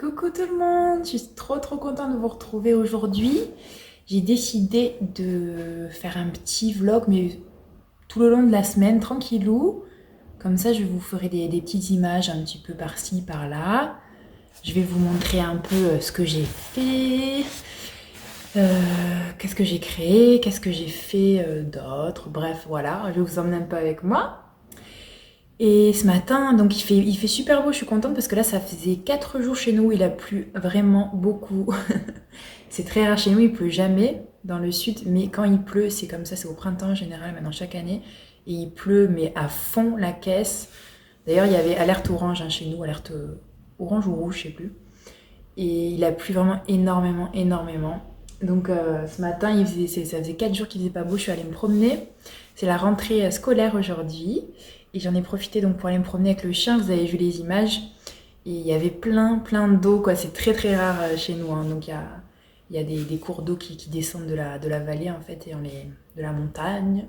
Coucou tout le monde, je suis trop contente de vous retrouver aujourd'hui. J'ai décidé de faire un petit vlog, mais tout le long de la semaine, tranquillou. Comme ça, je vous ferai des petites images un petit peu par-ci, par-là. Je vais vous montrer un peu ce que j'ai fait, qu'est-ce que j'ai créé, qu'est-ce que j'ai fait d'autre. Bref, voilà, je vais vous emmener un peu avec moi. Et ce matin, donc il fait super beau, je suis contente parce que là, ça faisait 4 jours chez nous, il a plu vraiment beaucoup. C'est très rare chez nous, il pleut jamais dans le sud, mais quand il pleut, c'est comme ça, c'est au printemps en général, maintenant chaque année. Et il pleut, mais à fond la caisse. D'ailleurs, il y avait alerte orange chez nous, alerte orange ou rouge, je sais plus. Et il a plu vraiment énormément. Donc ce matin, ça faisait 4 jours qu'il faisait pas beau, je suis allée me promener. C'est la rentrée scolaire aujourd'hui. Et j'en ai profité donc pour aller me promener avec le chien, vous avez vu les images. Et il y avait plein d'eau, quoi. C'est très rare chez nous, hein. Donc il y a des cours d'eau qui descendent de la vallée en fait, de la montagne.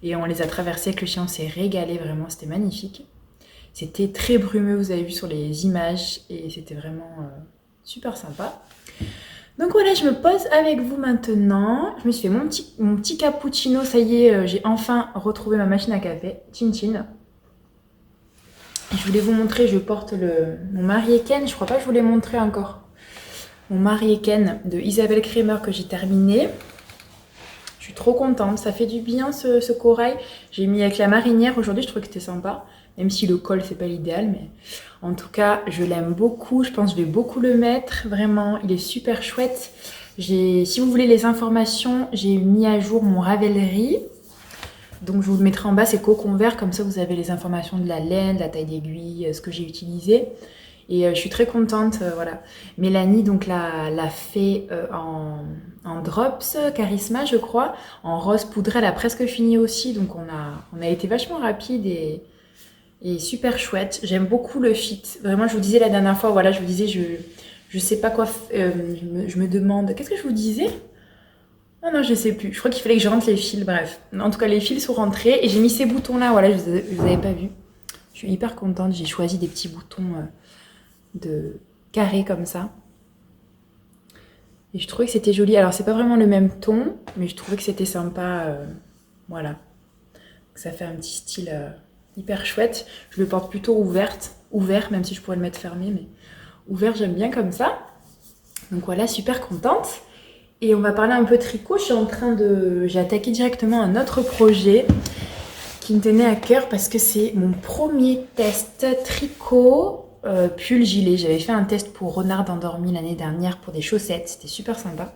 Et on les a traversés avec le chien, on s'est régalé vraiment, c'était magnifique. C'était très brumeux, vous avez vu sur les images, et c'était vraiment super sympa. Donc voilà, je me pose avec vous maintenant. Je me suis fait mon petit cappuccino, ça y est, j'ai enfin retrouvé ma machine à café, Chin Chin. Je voulais vous montrer, je porte mon Marie-Ken, je crois pas que je vous l'ai montré encore. Mon Marie-Ken de Isabelle Kremer que j'ai terminé. Je suis trop contente, ça fait du bien ce corail. J'ai mis avec la marinière aujourd'hui, je trouve que c'était sympa. Même si le col c'est pas l'idéal, mais en tout cas je l'aime beaucoup. Je pense que je vais beaucoup le mettre, vraiment, il est super chouette. Si vous voulez les informations, j'ai mis à jour mon Ravelry. Donc je vous le mettrai en bas, c'est cocon vert, comme ça vous avez les informations de la laine, de la taille d'aiguille, ce que j'ai utilisé. Et je suis très contente, voilà. Mélanie donc l'a fait en drops, Charisma je crois, en rose poudré, elle a presque fini aussi, donc on a été vachement rapide et super chouette. J'aime beaucoup le fit. Vraiment, je vous disais la dernière fois, voilà, je vous disais, je sais pas quoi, je me demande, qu'est-ce que je vous disais? Non, je sais plus. Je crois qu'il fallait que je rentre les fils, bref. En tout cas, les fils sont rentrés et j'ai mis ces boutons-là, voilà, je vous avais pas vu. Je suis hyper contente, j'ai choisi des petits boutons de carrés comme ça. Et je trouvais que c'était joli. Alors, c'est pas vraiment le même ton, mais je trouvais que c'était sympa, voilà. Ça fait un petit style hyper chouette. Je le porte plutôt ouvert, même si je pourrais le mettre fermé, mais ouvert, j'aime bien comme ça. Donc voilà, super contente. Et on va parler un peu tricot. J'ai attaqué directement un autre projet qui me tenait à cœur parce que c'est mon premier test tricot pull gilet. J'avais fait un test pour Renard endormi l'année dernière pour des chaussettes. C'était super sympa.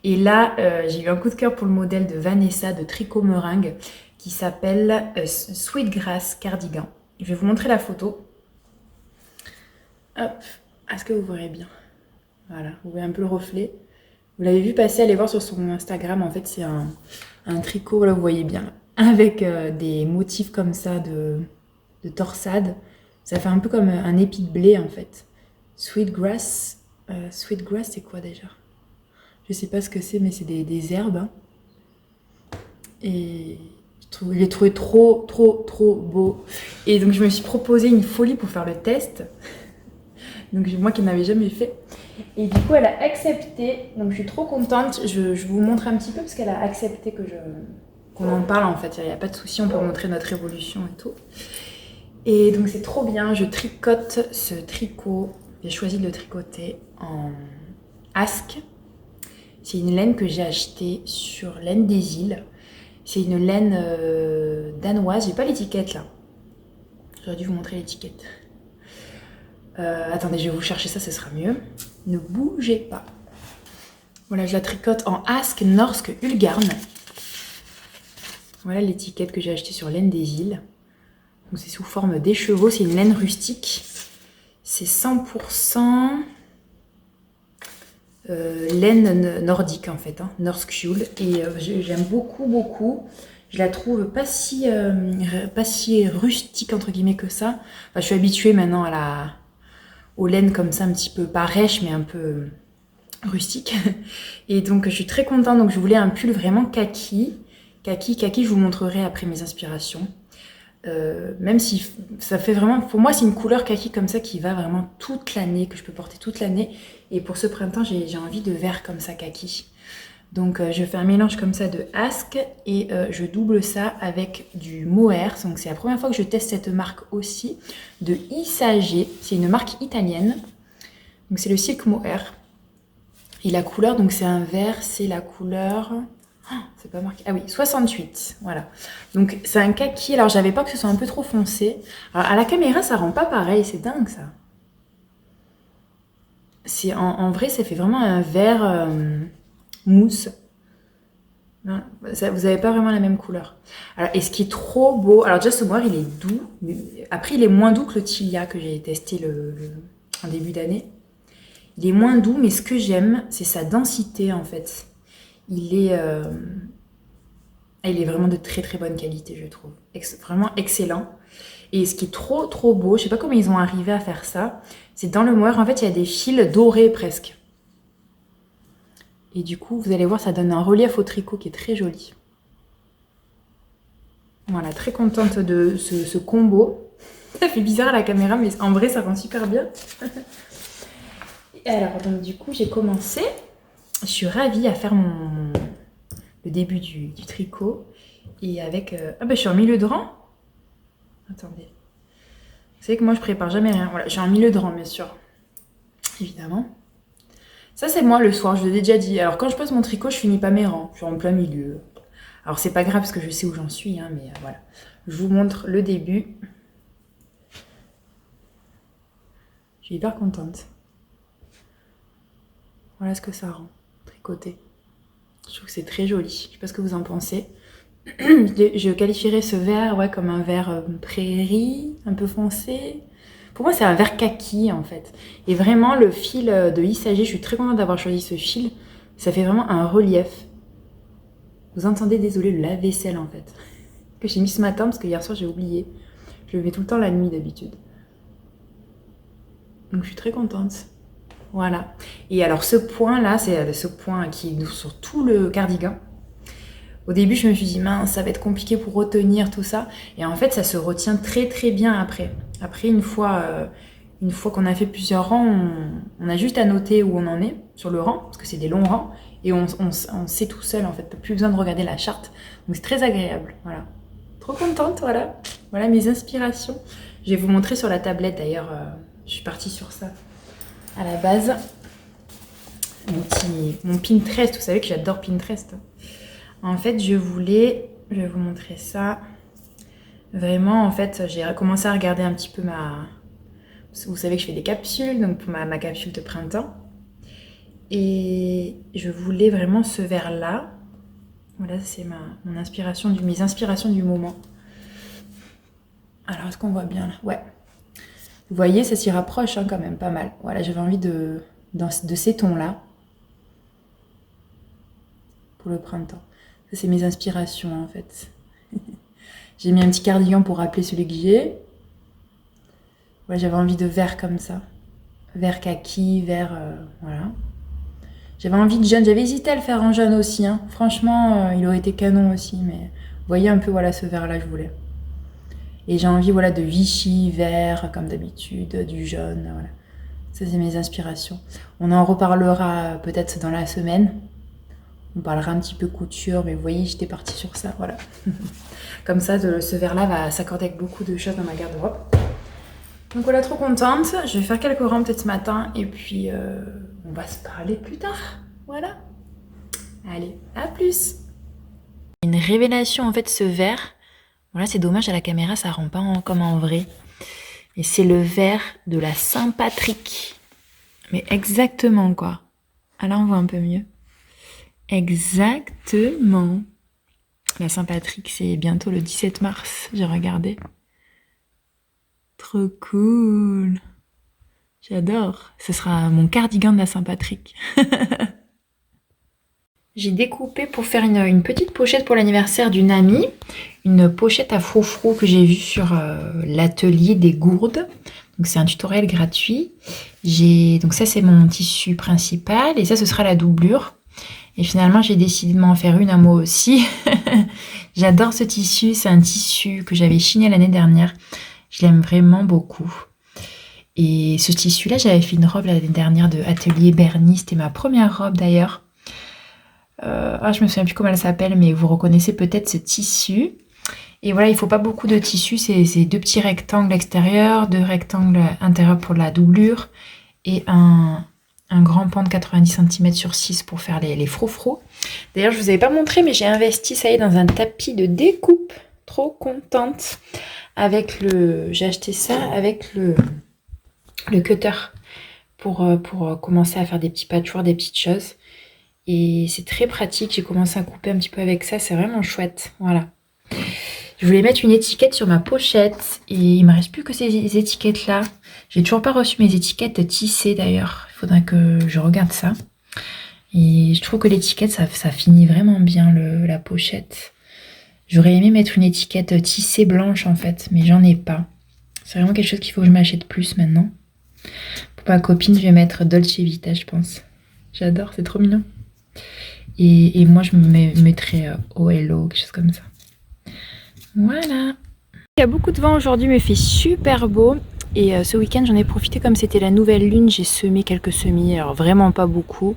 Et là, j'ai eu un coup de cœur pour le modèle de Vanessa de Tricot Meringue qui s'appelle Sweetgrass Cardigan. Je vais vous montrer la photo. Hop, est-ce que vous verrez bien? Voilà, vous voyez un peu le reflet. Vous l'avez vu passer, allez voir sur son Instagram. En fait, c'est un tricot, là, vous voyez bien, avec des motifs comme ça de torsade. Ça fait un peu comme un épi de blé, en fait. Sweetgrass, c'est quoi déjà? Je sais pas ce que c'est, mais c'est des herbes. Hein. Et je l'ai trouvé trop beau. Et donc, je me suis proposé une folie pour faire le test. Donc, moi qui n'avais jamais fait. Et du coup, elle a accepté. Donc, je suis trop contente. Je vous montre un petit peu parce qu'elle a accepté qu'on en parle, en fait. Il n'y a pas de souci, on peut montrer notre évolution et tout. Et donc, c'est trop bien. Je tricote ce tricot. J'ai choisi de le tricoter en Ask. C'est une laine que j'ai achetée sur Laine des Îles. C'est une laine danoise. J'ai pas l'étiquette là. J'aurais dû vous montrer l'étiquette. Attendez, je vais vous chercher ça, ce sera mieux. Ne bougez pas. Voilà, je la tricote en Ask Norsk Ulgarn. Voilà l'étiquette que j'ai achetée sur Laine des Îles. Donc c'est sous forme d'écheveau, c'est une laine rustique. C'est 100% laine nordique en fait, hein, Norsk Jul. Et j'aime beaucoup. Je la trouve pas si rustique entre guillemets que ça. Enfin, je suis habituée maintenant aux laines comme ça, un petit peu pas rêche, mais un peu rustique. Et donc je suis très contente. Donc je voulais un pull vraiment kaki. Kaki, je vous montrerai après mes inspirations. Même si ça fait vraiment... Pour moi, c'est une couleur kaki comme ça qui va vraiment toute l'année, que je peux porter toute l'année. Et pour ce printemps, j'ai envie de vert comme ça, kaki. Donc je fais un mélange comme ça de Ask et je double ça avec du Mohair. Donc c'est la première fois que je teste cette marque aussi, de Isage. C'est une marque italienne. Donc c'est le Silk Mohair. Et la couleur, donc c'est un vert, c'est la couleur... Oh, c'est pas marqué. Ah oui, 68. Voilà. Donc c'est un kaki. Alors j'avais peur que ce soit un peu trop foncé. Alors à la caméra, ça rend pas pareil. C'est dingue ça. C'est en vrai, ça fait vraiment un vert mousse. Non, ça, vous n'avez pas vraiment la même couleur. Alors, et ce qui est trop beau, alors déjà ce moire il est doux, après il est moins doux que le Tilia que j'ai testé en début d'année. Il est moins doux, mais ce que j'aime, c'est sa densité en fait. Il est vraiment de très très bonne qualité, je trouve. Vraiment excellent. Et ce qui est trop trop beau, je sais pas comment ils ont arrivé à faire ça, c'est dans le moire, en fait il y a des fils dorés presque. Et du coup, vous allez voir, ça donne un relief au tricot qui est très joli. Voilà, très contente de ce combo. Ça fait bizarre à la caméra, mais en vrai, ça rend super bien. Et alors, donc du coup, j'ai commencé. Je suis ravie à faire le début du tricot. Et avec... Ah ben, je suis en milieu de rang. Attendez. Vous savez que moi, je prépare jamais rien. Voilà, je suis en milieu de rang, bien sûr. Évidemment. Ça, c'est moi le soir, je l'ai déjà dit. Alors, quand je pose mon tricot, je finis pas mes rangs. Je suis en plein milieu. Alors, c'est pas grave parce que je sais où j'en suis, hein, mais voilà. Je vous montre le début. Je suis hyper contente. Voilà ce que ça rend, tricoté. Je trouve que c'est très joli. Je sais pas ce que vous en pensez. Je qualifierais ce vert ouais, comme un vert prairie, un peu foncé. Pour moi, c'est un vert kaki, en fait. Et vraiment, le fil de Isage, je suis très contente d'avoir choisi ce fil. Ça fait vraiment un relief. Vous entendez, désolé, le lave-vaisselle, en fait. Que j'ai mis ce matin, parce que hier soir, j'ai oublié. Je le mets tout le temps la nuit, d'habitude. Donc, je suis très contente. Voilà. Et alors, ce point-là, c'est ce point qui est sur tout le cardigan. Au début, je me suis dit, mince, ça va être compliqué pour retenir tout ça. Et en fait, ça se retient très, très bien après. Après, une fois qu'on a fait plusieurs rangs, on a juste à noter où on en est sur le rang, parce que c'est des longs rangs, et on sait tout seul, en fait. Plus besoin de regarder la charte. Donc, c'est très agréable. Voilà. Trop contente, voilà. Voilà mes inspirations. Je vais vous montrer sur la tablette, d'ailleurs. Je suis partie sur ça à la base. Mon Pinterest, vous savez que j'adore Pinterest. En fait, je vais vous montrer ça. Vraiment, en fait, j'ai commencé à regarder un petit peu vous savez que je fais des capsules, donc pour ma capsule de printemps. Et je voulais vraiment ce vert-là. Voilà, c'est mes inspirations du moment. Alors, est-ce qu'on voit bien là? Ouais. Vous voyez, ça s'y rapproche hein, quand même pas mal. Voilà, j'avais envie de ces tons-là pour le printemps. Ça, c'est mes inspirations, en fait. J'ai mis un petit cardigan pour rappeler celui que j'ai. Ouais, j'avais envie de vert comme ça. Vert kaki, vert... voilà. J'avais envie de jaune. J'avais hésité à le faire en jaune aussi. Hein. Franchement, il aurait été canon aussi. Mais vous voyez un peu, voilà, ce vert-là, je voulais. Et j'ai envie, voilà, de Vichy, vert, comme d'habitude, du jaune, voilà. Ça, c'est mes inspirations. On en reparlera peut-être dans la semaine. On parlera un petit peu couture, mais vous voyez, j'étais partie sur ça, voilà. Comme ça, ce vert-là va s'accorder avec beaucoup de choses dans ma garde-robe. Donc voilà, trop contente. Je vais faire quelques rangs peut-être ce matin, et puis on va se parler plus tard. Voilà. Allez, à plus. Une révélation, en fait, ce vert. Voilà, c'est dommage, à la caméra, ça rend pas comme en vrai. Et c'est le vert de la Saint-Patrick. Mais exactement, quoi. Ah là, on voit un peu mieux. Exactement. La Saint-Patrick, c'est bientôt le 17 mars, j'ai regardé. Trop cool. J'adore. Ce sera mon cardigan de la Saint-Patrick. J'ai découpé pour faire une petite pochette pour l'anniversaire d'une amie. Une pochette à froufrou que j'ai vue sur l'atelier des gourdes. Donc c'est un tutoriel gratuit. Donc ça c'est mon tissu principal et ça ce sera la doublure. Et finalement j'ai décidé de m'en faire une à moi aussi. J'adore ce tissu, c'est un tissu que j'avais chiné l'année dernière. Je l'aime vraiment beaucoup. Et ce tissu-là, j'avais fait une robe l'année dernière de Atelier Bernie. C'était ma première robe d'ailleurs. Je me souviens plus comment elle s'appelle, mais vous reconnaissez peut-être ce tissu. Et voilà, il faut pas beaucoup de tissu. C'est 2 petits rectangles extérieurs, 2 rectangles intérieurs pour la doublure et un grand pan de 90 cm sur 6 pour faire les froufrous. D'ailleurs, je vous avais pas montré, mais j'ai investi, ça y est, dans un tapis de découpe. Trop contente. J'ai acheté ça avec le cutter pour commencer à faire des petits patchworks, des petites choses. Et c'est très pratique. J'ai commencé à couper un petit peu avec ça. C'est vraiment chouette. Voilà. Je voulais mettre une étiquette sur ma pochette et il me reste plus que ces étiquettes-là. J'ai toujours pas reçu mes étiquettes tissées d'ailleurs. Il faudrait que je regarde ça. Et je trouve que l'étiquette, ça finit vraiment bien la pochette. J'aurais aimé mettre une étiquette tissée blanche en fait, mais j'en ai pas. C'est vraiment quelque chose qu'il faut que je m'achète plus maintenant. Pour ma copine, je vais mettre Dolce Vita, je pense. J'adore, c'est trop mignon. Et moi, je me mettrais Oh Hello, quelque chose comme ça. Voilà. Il y a beaucoup de vent aujourd'hui, mais il fait super beau. Et ce week-end, j'en ai profité comme c'était la nouvelle lune. J'ai semé quelques semis, alors vraiment pas beaucoup,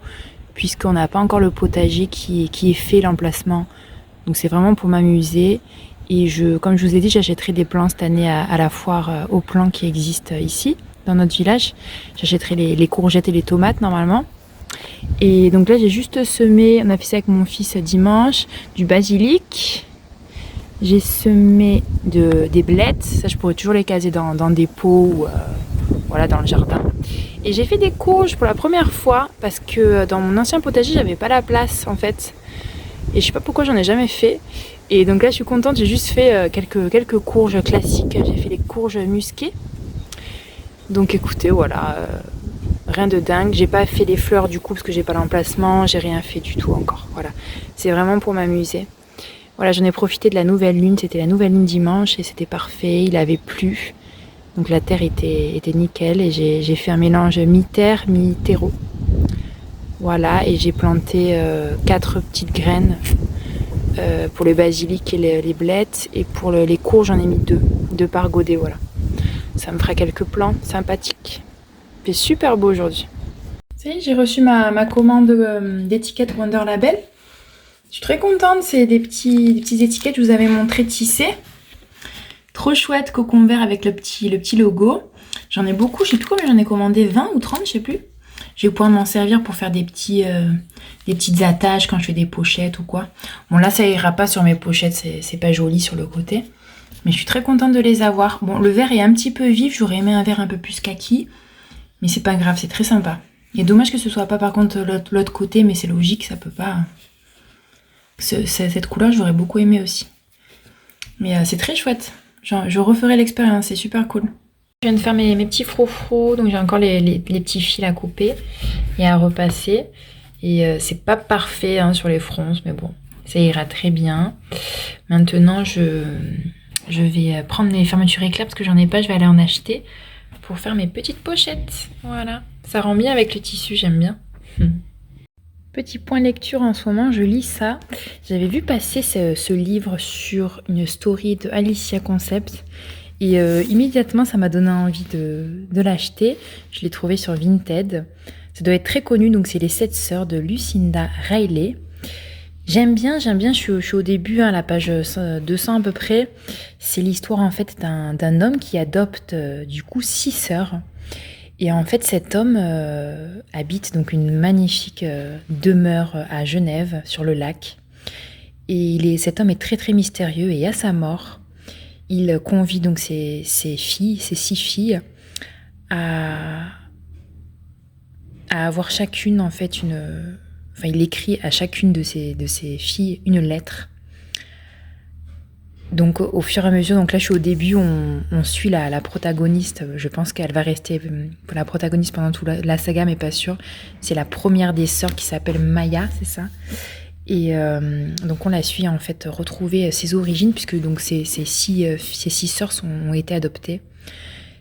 puisqu'on n'a pas encore le potager qui est fait, l'emplacement. Donc c'est vraiment pour m'amuser. Et comme je vous ai dit, j'achèterai des plants cette année à la foire aux plants qui existe ici, dans notre village. J'achèterai les courgettes et les tomates normalement. Et donc là, j'ai juste semé, on a fait ça avec mon fils dimanche, du basilic. J'ai semé des blettes, ça je pourrais toujours les caser dans des pots ou voilà, dans le jardin. Et j'ai fait des courges pour la première fois parce que dans mon ancien potager, j'avais pas la place en fait. Et je sais pas pourquoi j'en ai jamais fait. Et donc là, je suis contente, j'ai juste fait quelques courges classiques. J'ai fait les courges musquées. Donc écoutez, voilà, rien de dingue. J'ai pas fait les fleurs du coup parce que j'ai pas l'emplacement, j'ai rien fait du tout encore. Voilà, c'est vraiment pour m'amuser. Voilà, j'en ai profité de la nouvelle lune, c'était la nouvelle lune dimanche et c'était parfait, il avait plu. Donc la terre était nickel et j'ai fait un mélange mi-terre, mi-terreau. Voilà, et j'ai planté 4 petites graines pour le basilic et les blettes. Et pour les courges, j'en ai mis 2 par godet, voilà. Ça me fera quelques plants sympathiques. Il fait super beau aujourd'hui. Ça y est, j'ai reçu ma commande d'étiquettes Wonder Label. Je suis très contente, c'est des petites étiquettes que je vous avais montré tissées. Trop chouette, cocon vert avec le petit logo. J'en ai beaucoup, je sais plus combien j'en ai commandé, 20 ou 30, je sais plus. Je vais pouvoir m'en servir pour faire des petites attaches quand je fais des pochettes ou quoi. Bon là ça ira pas sur mes pochettes, c'est pas joli sur le côté. Mais je suis très contente de les avoir. Bon, le vert est un petit peu vif, j'aurais aimé un vert un peu plus kaki. Mais c'est pas grave, c'est très sympa. Et dommage que ce soit pas par contre l'autre côté, mais c'est logique, ça peut pas... Cette couleur, j'aurais beaucoup aimé aussi. Mais c'est très chouette. Je referai l'expérience, c'est super cool. Je viens de faire mes petits froufrous, donc j'ai encore les petits fils à couper et à repasser. Et c'est pas parfait hein, sur les fronces, mais bon, ça ira très bien. Maintenant, je vais prendre mes fermetures éclairs parce que j'en ai pas, je vais aller en acheter pour faire mes petites pochettes. Voilà, ça rend bien avec le tissu, j'aime bien. Petit point lecture en ce moment, je lis ça. J'avais vu passer ce livre sur une story de Alicia Concept et immédiatement ça m'a donné envie de l'acheter. Je l'ai trouvé sur Vinted. Ça doit être très connu, donc c'est Les 7 sœurs de Lucinda Riley. J'aime bien, je suis au début, à la page 200 à peu près. C'est l'histoire en fait d'un homme qui adopte du coup 6 sœurs. Et en fait, cet homme habite donc une magnifique demeure à Genève, sur le lac. Et cet homme est très très mystérieux et à sa mort, il convie donc ses 6 filles à avoir chacune en fait Enfin, il écrit à chacune de ses filles une lettre. Donc au fur et à mesure, donc là je suis au début, on suit la protagoniste, je pense qu'elle va rester la protagoniste pendant toute la saga, mais pas sûre. C'est la première des sœurs qui s'appelle Maya, c'est ça. Et donc on la suit en fait retrouver ses origines, puisque donc ces 6 sœurs ont été adoptées.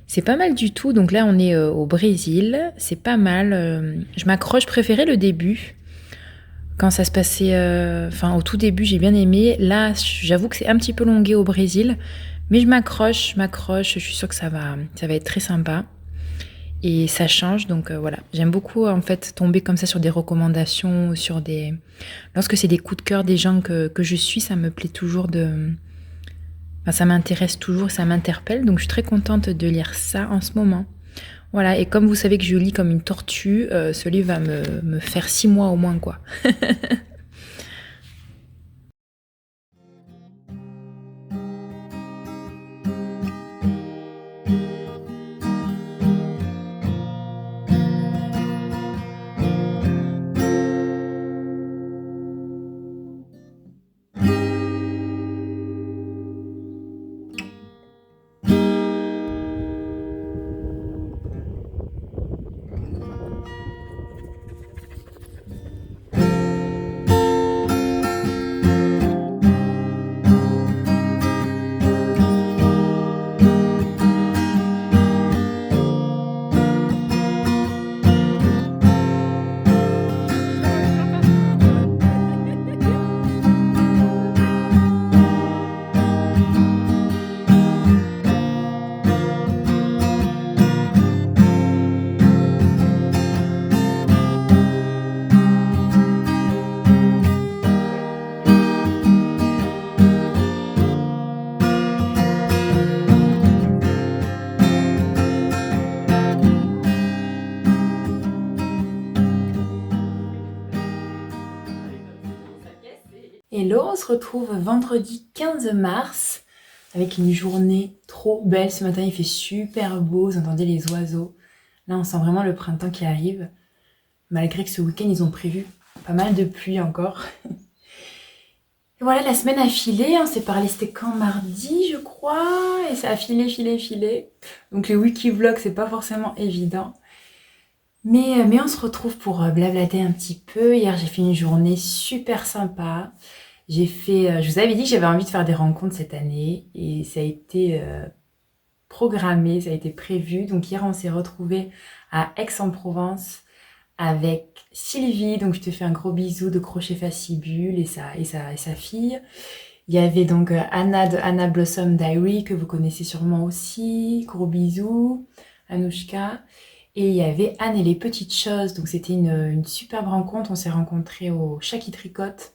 C'est pas mal du tout, donc là on est au Brésil, c'est pas mal. Je m'accroche, je préférais le début, Quand ça se passait, au tout début, j'ai bien aimé. Là, j'avoue que c'est un petit peu longué au Brésil, mais je m'accroche. Je suis sûre que ça va être très sympa. Et ça change, donc voilà. J'aime beaucoup en fait tomber comme ça sur des recommandations, lorsque c'est des coups de cœur des gens que je suis, ça me plaît toujours ça m'intéresse toujours, ça m'interpelle. Donc je suis très contente de lire ça en ce moment. Voilà, et comme vous savez que je lis comme une tortue, ce livre va me faire 6 mois au moins, quoi. Hello, on se retrouve vendredi 15 mars avec une journée trop belle. Ce matin, il fait super beau, vous entendez les oiseaux. Là, on sent vraiment le printemps qui arrive, malgré que ce week-end, ils ont prévu pas mal de pluie encore. Et voilà, la semaine a filé, on s'est parlé, c'était quand, mardi, je crois, et ça a filé. Donc les wiki vlogs, c'est pas forcément évident. Mais on se retrouve pour blablater un petit peu. Hier, j'ai fait une journée super sympa. Je vous avais dit que j'avais envie de faire des rencontres cette année et ça a été programmé, ça a été prévu. Donc hier, on s'est retrouvés à Aix-en-Provence avec Sylvie. Donc je te fais un gros bisou de Crochet Facibule et sa fille. Il y avait donc Anna de Anna Blossom Diary que vous connaissez sûrement aussi. Gros bisous. Anouchka. Et il y avait Anne et les petites choses. Donc c'était une superbe rencontre. On s'est rencontrés au Chat qui tricote.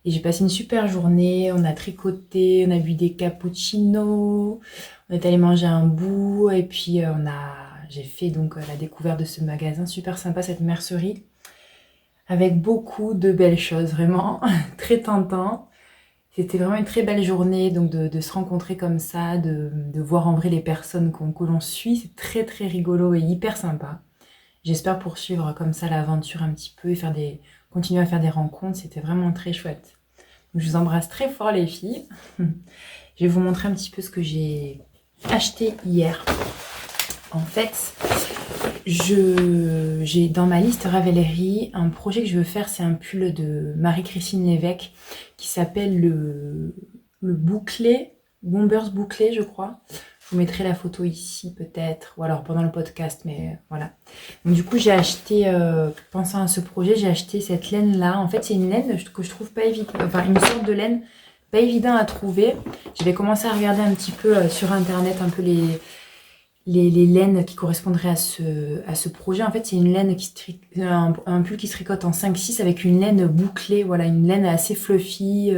Et j'ai passé une super journée, on a tricoté, on a bu des cappuccinos, on est allé manger un bout et puis j'ai fait donc la découverte de ce magasin super sympa, cette mercerie, avec beaucoup de belles choses, vraiment très tentant. C'était vraiment une très belle journée donc de se rencontrer comme ça, de voir en vrai les personnes que l'on suit, c'est très très rigolo et hyper sympa. J'espère poursuivre comme ça l'aventure un petit peu et continuer à faire des rencontres, c'était vraiment très chouette. Donc, je vous embrasse très fort les filles. Je vais vous montrer un petit peu ce que j'ai acheté hier. En fait, j'ai dans ma liste Ravelry un projet que je veux faire, c'est un pull de Marie-Christine Lévesque qui s'appelle le bouclé, Bombers bouclé je crois. Je vous mettrai la photo ici peut-être, ou alors pendant le podcast, mais voilà. Donc du coup j'ai acheté, pensant à ce projet, j'ai acheté cette laine là. En fait c'est une laine que je trouve pas évident, enfin une sorte de laine pas évident à trouver. J'avais commencé à regarder un petit peu sur internet un peu les laines qui correspondraient à ce projet. En fait c'est une laine un pull qui se tricote en 5-6 avec une laine bouclée, voilà, une laine assez fluffy.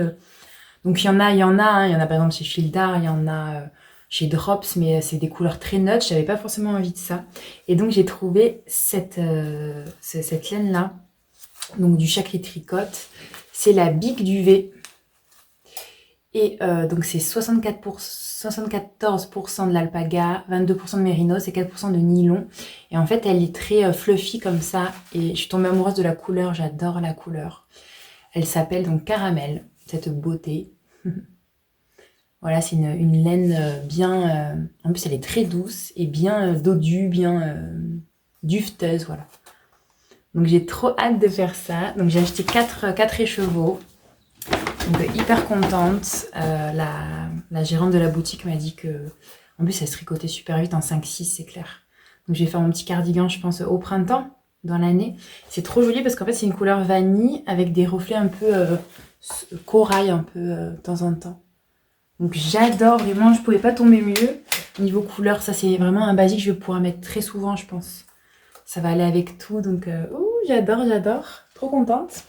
Donc il y en a par exemple chez Fildar, il y en a chez Drops, mais c'est des couleurs très neutres, j'avais pas forcément envie de ça. Et donc j'ai trouvé cette laine-là, donc du Chat qui tricote, c'est la Big Duvet. Et donc c'est 74% de l'alpaga, 22% de mérinos et 4% de nylon. Et en fait elle est très fluffy comme ça, et je suis tombée amoureuse de la couleur, j'adore la couleur. Elle s'appelle donc Caramel, cette beauté. Voilà, c'est une laine bien... en plus, elle est très douce et bien dodue, bien duveteuse, voilà. Donc, j'ai trop hâte de faire ça. Donc, j'ai acheté 4 écheveaux. Donc, hyper contente. La gérante de la boutique m'a dit que... En plus, elle se tricotait super vite en 5-6, c'est clair. Donc, je vais faire mon petit cardigan, je pense, au printemps. dans l'année. C'est trop joli parce qu'en fait c'est une couleur vanille avec des reflets un peu corail un peu de temps en temps. Donc j'adore vraiment, je pouvais pas tomber mieux. Niveau couleur, ça c'est vraiment un basique que je vais pouvoir mettre très souvent je pense. Ça va aller avec tout donc j'adore, j'adore. Trop contente.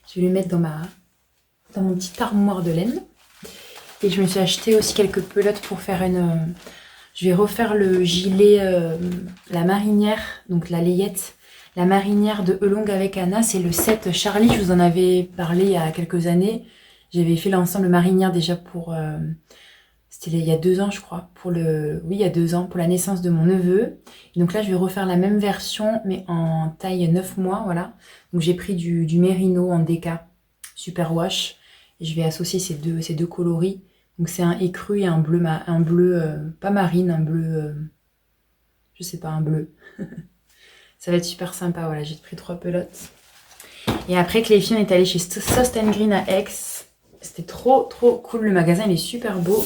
Je vais le mettre dans mon petit armoire de laine. Et je me suis acheté aussi quelques pelotes pour faire une... je vais refaire le gilet, la marinière, donc la layette. La marinière de Elong avec Anna, c'est le set Charlie. Je vous en avais parlé il y a quelques années. J'avais fait l'ensemble marinière déjà pour... c'était il y a 2 ans, je crois. Oui, il y a 2 ans, pour la naissance de mon neveu. Et donc là, je vais refaire la même version, mais en taille 9 mois, voilà. Donc j'ai pris du Merino en déca, super wash. Et je vais associer ces deux coloris. Donc c'est un écru et un bleu, pas marine, un bleu, je sais pas, un bleu. Ça va être super sympa, voilà, j'ai pris 3 pelotes. Et après que les filles, on est allé chez Sost & Green à Aix. C'était trop cool, le magasin il est super beau.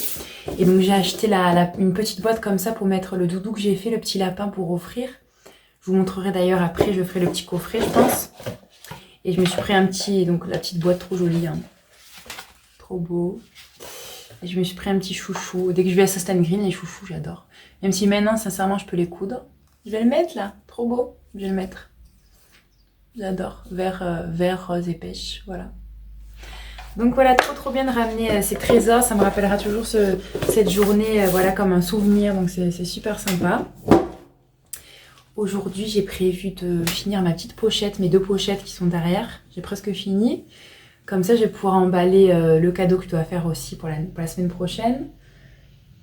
Et donc j'ai acheté une petite boîte comme ça pour mettre le doudou que j'ai fait, le petit lapin pour offrir. Je vous montrerai d'ailleurs après, je ferai le petit coffret je pense. Et je me suis pris donc la petite boîte trop jolie, hein. Trop beau. Et je me suis pris un petit chouchou. Dès que je vais à Sost & Green, les chouchous j'adore. Même si maintenant sincèrement je peux les coudre. Je vais le mettre là, trop beau, je vais le mettre. J'adore, vert, rose et pêche, voilà. Donc voilà, trop bien de ramener ces trésors, ça me rappellera toujours cette journée voilà, comme un souvenir, donc c'est super sympa. Aujourd'hui, j'ai prévu de finir ma petite pochette, mes 2 pochettes qui sont derrière, j'ai presque fini. Comme ça, je vais pouvoir emballer le cadeau que je dois faire aussi pour la semaine prochaine.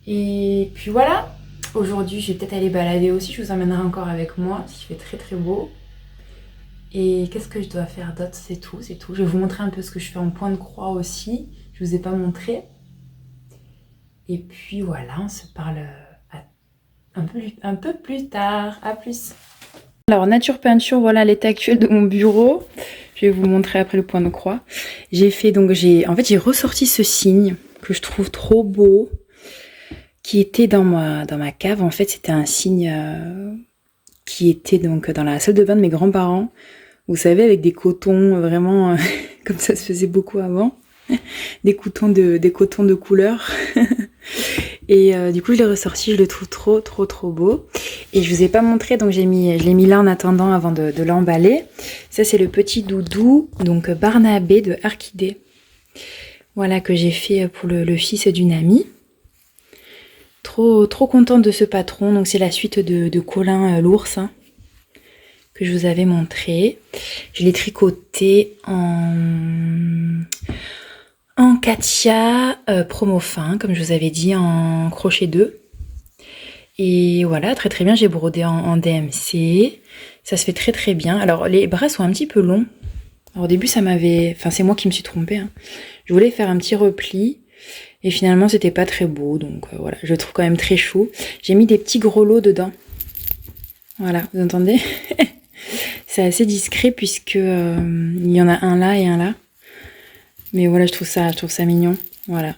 Et puis voilà, aujourd'hui, je vais peut-être aller balader aussi, je vous emmènerai encore avec moi, il fait très beau. Et qu'est-ce que je dois faire d'autre? C'est tout. Je vais vous montrer un peu ce que je fais en point de croix aussi. Je vous ai pas montré. Et puis voilà, on se parle un peu plus tard. À plus. Alors, nature peinture, voilà l'état actuel de mon bureau. Je vais vous montrer après le point de croix. J'ai ressorti ce signe que je trouve trop beau, qui était dans ma cave. En fait, c'était un signe qui était donc dans la salle de bain de mes grands-parents. Vous savez, avec des cotons vraiment, comme ça se faisait beaucoup avant. Des cotons de couleur. Et du coup, je l'ai ressorti, je le trouve trop beau. Et je vous ai pas montré, donc je l'ai mis là en attendant avant de l'emballer. Ça, c'est le petit doudou, donc Barnabé de Archidée. Voilà, que j'ai fait pour le fils d'une amie. Trop contente de ce patron. Donc c'est la suite de Colin l'ours, hein, que je vous avais montré. Je l'ai tricoté en Katia promo fin, comme je vous avais dit, en crochet 2. Et voilà, très bien, j'ai brodé en DMC. Ça se fait très bien. Alors les bras sont un petit peu longs. Alors au début c'est moi qui me suis trompée, hein. Je voulais faire un petit repli. Et finalement c'était pas très beau. Donc voilà, je le trouve quand même très chou. J'ai mis des petits gros lots dedans. Voilà, vous entendez? C'est assez discret puisque il y en a un là et un là. Mais voilà, je trouve ça mignon. Voilà.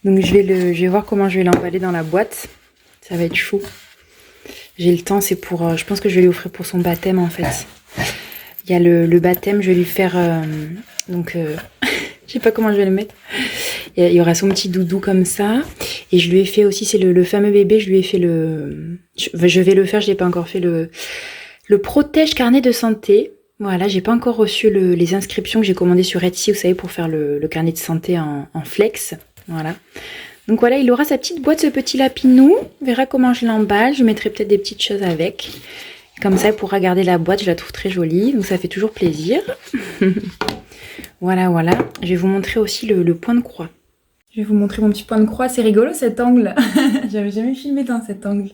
Donc je vais voir comment je vais l'emballer dans la boîte. Ça va être chou. J'ai le temps, c'est pour... je pense que je vais lui offrir pour son baptême en fait. Il y a le baptême, je vais lui faire... je sais pas comment je vais le mettre. Il y aura son petit doudou comme ça. Et je lui ai fait aussi, c'est le fameux bébé, je lui ai fait je vais le faire, je l'ai pas encore fait, le protège carnet de santé. Voilà, j'ai pas encore reçu les inscriptions que j'ai commandées sur Etsy, vous savez, pour faire le carnet de santé en flex. Voilà. Donc voilà, il aura sa petite boîte, ce petit lapinou. On verra comment je l'emballe. Je mettrai peut-être des petites choses avec. Comme ça, elle pourra garder la boîte. Je la trouve très jolie. Donc ça fait toujours plaisir. Voilà. Je vais vous montrer aussi le point de croix. Je vais vous montrer mon petit point de croix. C'est rigolo cet angle. J'avais jamais filmé dans cet angle.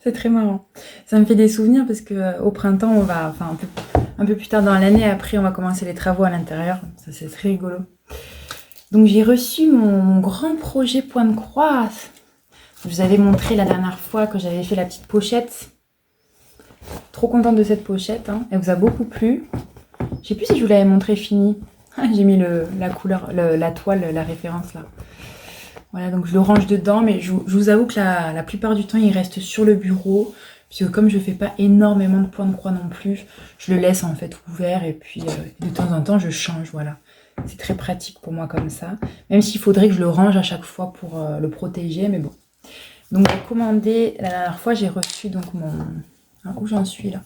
C'est très marrant. Ça me fait des souvenirs parce que au printemps, on va... Enfin, un peu plus tard dans l'année, après, on va commencer les travaux à l'intérieur. Ça, c'est très rigolo. Donc j'ai reçu mon grand projet point de croix. Je vous avais montré la dernière fois que j'avais fait la petite pochette. Trop contente de cette pochette, hein. Elle vous a beaucoup plu. Je sais plus si je vous l'avais montré fini. J'ai mis la couleur, la toile, la référence là. Voilà, donc je le range dedans, mais je vous avoue que la plupart du temps il reste sur le bureau. Puisque comme je fais pas énormément de points de croix non plus, je le laisse en fait ouvert et puis de temps en temps je change, voilà. C'est très pratique pour moi comme ça. Même s'il faudrait que je le range à chaque fois pour le protéger, mais bon. Donc j'ai commandé, la dernière fois j'ai reçu donc mon... Alors, où j'en suis là?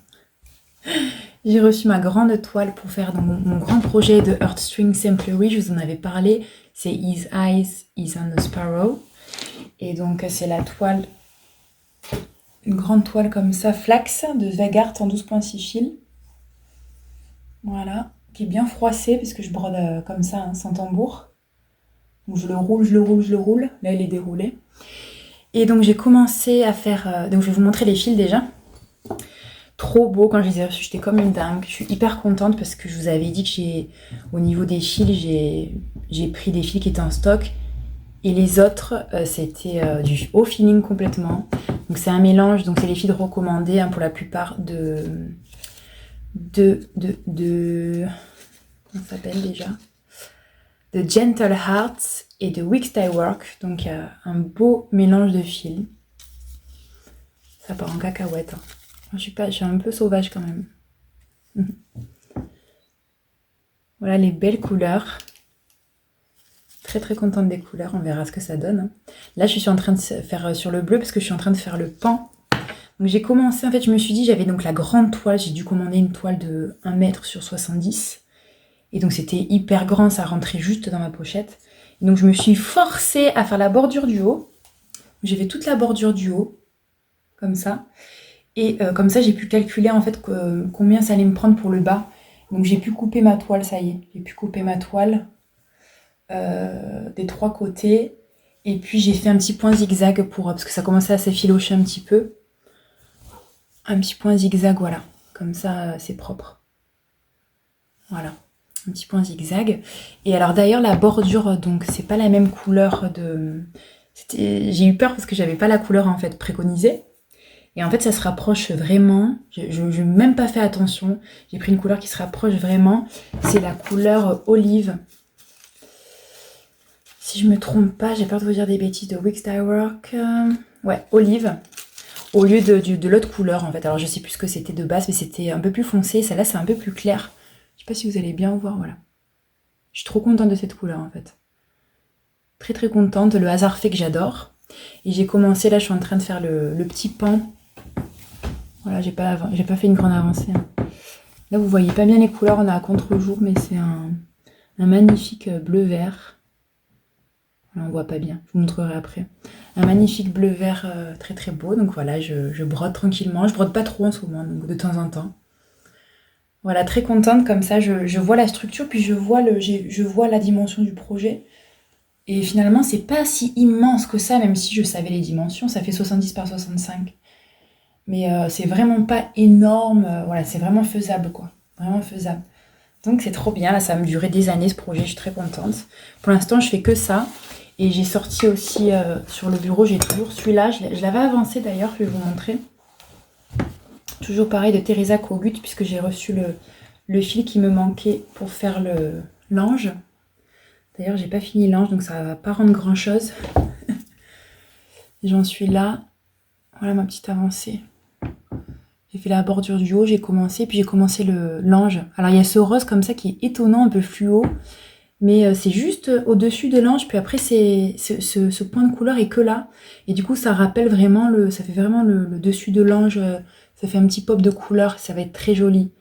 J'ai reçu ma grande toile pour faire mon grand projet de Heartstring Simplery, je vous en avais parlé. C'est His Eyes is on the Sparrow. Et donc c'est la toile, une grande toile comme ça, flax de Zweigart en 12,6 fils. Voilà, qui est bien froissée parce que je brode comme ça, hein, sans tambour. Donc je le roule, je le roule, je le roule. Là il est déroulé. Et donc j'ai commencé à faire... donc je vais vous montrer les fils déjà. Trop beau quand je les ai reçus, j'étais comme une dingue. Je suis hyper contente parce que je vous avais dit que au niveau des fils, j'ai pris des fils qui étaient en stock. Et les autres, c'était du haut feeling complètement. Donc c'est un mélange, donc c'est les fils recommandés hein, pour la plupart de... Comment ça s'appelle déjà? De Gentle Hearts et de Wix Dye Work. Donc il y a un beau mélange de fils. Ça part en cacahuète. Hein. Je suis un peu sauvage quand même. Voilà les belles couleurs. Très très contente des couleurs, on verra ce que ça donne. Là je suis en train de faire sur le bleu parce que je suis en train de faire le pan. Donc j'ai commencé, en fait je me suis dit, j'avais donc la grande toile, j'ai dû commander une toile de 1 mètre sur 70. Et donc c'était hyper grand, ça rentrait juste dans ma pochette. Et donc je me suis forcée à faire la bordure du haut. J'ai fait toute la bordure du haut, comme ça. Et comme ça j'ai pu calculer en fait combien ça allait me prendre pour le bas. Donc j'ai pu couper ma toile, ça y est. J'ai pu couper ma toile des 3 côtés. Et puis j'ai fait un petit point zigzag parce que ça commençait à s'effilocher un petit peu. Un petit point zigzag, voilà. Comme ça, c'est propre. Voilà. Un petit point zigzag. Et alors d'ailleurs, la bordure, donc c'est pas la même couleur de... J'ai eu peur parce que j'avais pas la couleur en fait préconisée. Et en fait, ça se rapproche vraiment. Je n'ai même pas fait attention. J'ai pris une couleur qui se rapproche vraiment. C'est la couleur olive. Si je me trompe pas, j'ai peur de vous dire des bêtises, de Wix Dye Work. Ouais, olive. Au lieu de l'autre couleur en fait. Alors je sais plus ce que c'était de base, mais c'était un peu plus foncé. Celle-là, c'est un peu plus clair. Je sais pas si vous allez bien voir, voilà. Je suis trop contente de cette couleur en fait. Très très contente. Le hasard fait que j'adore. Et j'ai commencé, là je suis en train de faire le petit pan. Voilà, j'ai pas fait une grande avancée. Hein. Là vous voyez pas bien les couleurs, on est à contre-jour, mais c'est un magnifique bleu-vert. Là on voit pas bien, je vous montrerai après. Un magnifique bleu-vert très très beau. Donc voilà, je brode tranquillement. Je brode pas trop en ce moment, donc de temps en temps. Voilà, très contente comme ça, je vois la structure, puis je vois la dimension du projet. Et finalement, c'est pas si immense que ça, même si je savais les dimensions. Ça fait 70 par 65. Mais c'est vraiment pas énorme. Voilà, c'est vraiment faisable, quoi. Vraiment faisable. Donc c'est trop bien. Là, ça va me durer des années, ce projet. Je suis très contente. Pour l'instant, je fais que ça. Et j'ai sorti aussi sur le bureau, j'ai toujours celui-là. Je l'avais avancé d'ailleurs, je vais vous montrer. Toujours pareil de Teresa Kogut, puisque j'ai reçu le fil qui me manquait pour faire l'ange. D'ailleurs, j'ai pas fini l'ange, donc ça va pas rendre grand chose. J'en suis là. Voilà ma petite avancée. J'ai fait la bordure du haut, j'ai commencé, puis j'ai commencé l'ange. Alors il y a ce rose comme ça qui est étonnant, un peu fluo, mais c'est juste au-dessus de l'ange, puis après ce point de couleur est que là. Et du coup ça rappelle vraiment, ça fait vraiment le dessus de l'ange, ça fait un petit pop de couleur, ça va être très joli.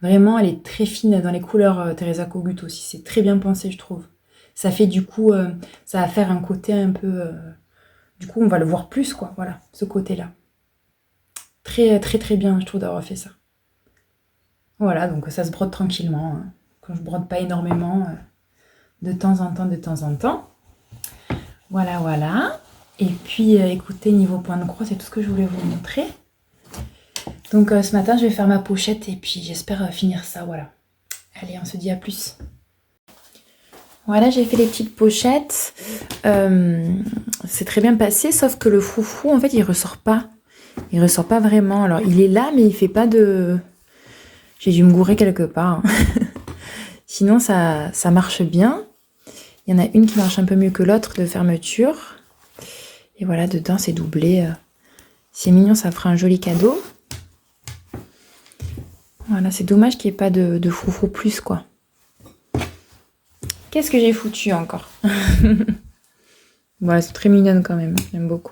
Vraiment, elle est très fine dans les couleurs Teresa Kogut aussi, c'est très bien pensé je trouve. Ça fait du coup, ça va faire un côté un peu... du coup on va le voir plus quoi, voilà, ce côté-là. Très très très bien je trouve d'avoir fait ça. Voilà, donc ça se brode tranquillement. Hein. Quand je brode pas énormément, de temps en temps, de temps en temps. Voilà, voilà. Et puis écoutez, niveau point de croix, c'est tout ce que je voulais vous montrer. Donc ce matin, je vais faire ma pochette et puis j'espère finir ça, voilà. Allez, on se dit à plus. Voilà, j'ai fait les petites pochettes. C'est très bien passé, sauf que le foufou, en fait, il ressort pas. Il ressort pas vraiment. Alors, il est là, mais il fait pas de... J'ai dû me gourer quelque part. Hein. Sinon, ça marche bien. Il y en a une qui marche un peu mieux que l'autre de fermeture. Et voilà, dedans, c'est doublé. C'est mignon, ça fera un joli cadeau. Voilà, c'est dommage qu'il n'y ait pas de froufrou plus, quoi. Qu'est-ce que j'ai foutu encore? Voilà, c'est très mignonne quand même, j'aime beaucoup.